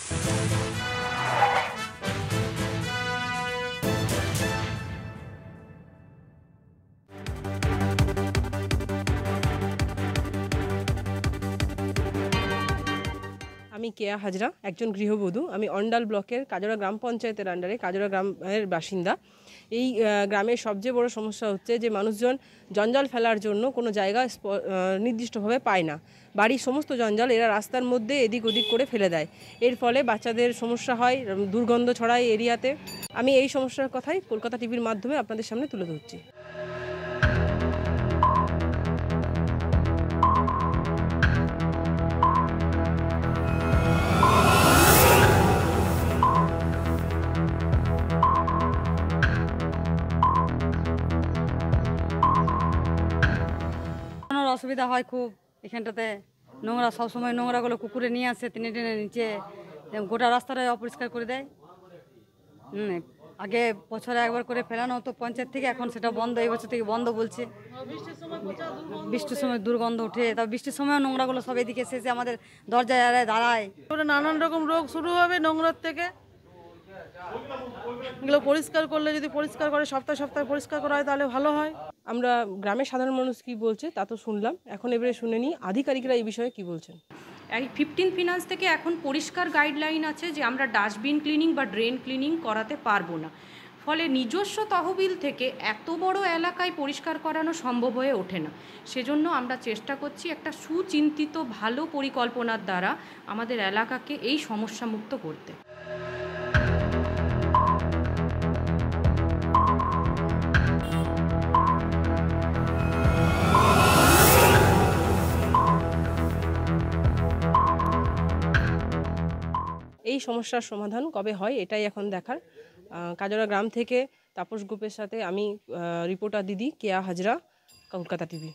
আমি কেয়া হাজরা, একজন গৃহবধূ। আমি অন্ডাল ব্লকের কাজরা গ্রাম পঞ্চায়েতের আন্ডারে কাজরা গ্রামের বাসিন্দা। এই গ্রামের সবচেয়ে বড় সমস্যা হচ্ছে যে মানুষজন জঞ্জাল ফেলার জন্য কোনো জায়গা নির্দিষ্টভাবে পায় না। বাড়ির সমস্ত জঞ্জাল এরা রাস্তার মধ্যে এদিক ওদিক করে ফেলে দেয়। এর ফলে বাচ্চাদের সমস্যা হয়, দুর্গন্ধ ছড়ায় এরিয়াতে। আমি এই সমস্যার কথাই কলকাতা টিভির মাধ্যমে আপনাদের সামনে তুলে ধরছি। অসুবিধা হয় খুব এখানটাতে। নোংরা সবসময় নোংরাগুলো কুকুরে নিয়ে আসে, টেনে টেনে নিচে গোটা রাস্তাটাই অপরিষ্কার করে দেয়। আগে বছরে একবার করে ফেলানো হতো পঞ্চায়েত থেকে, এখন সেটা বন্ধ, এই বছর থেকে বন্ধ বলছে। বৃষ্টির সময় দুর্গন্ধ ওঠে, তারপর বৃষ্টির সময় নোংরাগুলো সব এদিকে এসে আমাদের দরজায় দাঁড়ায়। নানান রকম রোগ শুরু হবে নোংরার থেকে। এগুলো পরিষ্কার করলে, যদি পরিষ্কার করে সপ্তাহে সপ্তাহে পরিষ্কার করা হয় তাহলে ভালো হয়। আমরা গ্রামের সাধারণ মানুষ কি বলছে তা তো শুনলাম, এখন এবারে শুনে নিই আধিকারিকরা এই বিষয়ে কি বলছেন। এই 15 ফিনান্স থেকে এখন পরিষ্কার গাইডলাইন আছে যে আমরা ডাস্টবিন ক্লিনিং বা ড্রেন ক্লিনিং করাতে পারবো না। ফলে নিজস্ব তহবিল থেকে এত বড় এলাকায় পরিষ্কার করানো সম্ভব হয়ে ওঠে না। সেজন্য আমরা চেষ্টা করছি একটা সুচিন্তিত ভালো পরিকল্পনার দ্বারা আমাদের এলাকাকে এই সমস্যামুক্ত করতে। এই সমস্যার সমাধান কবে হয় এটাই এখন দেখার। কাজরা গ্রাম থেকে তাপস গ্রুপের সাথে আমি রিপোর্টার দিদি কেয়া হাজরা, কলকাতা টিভি।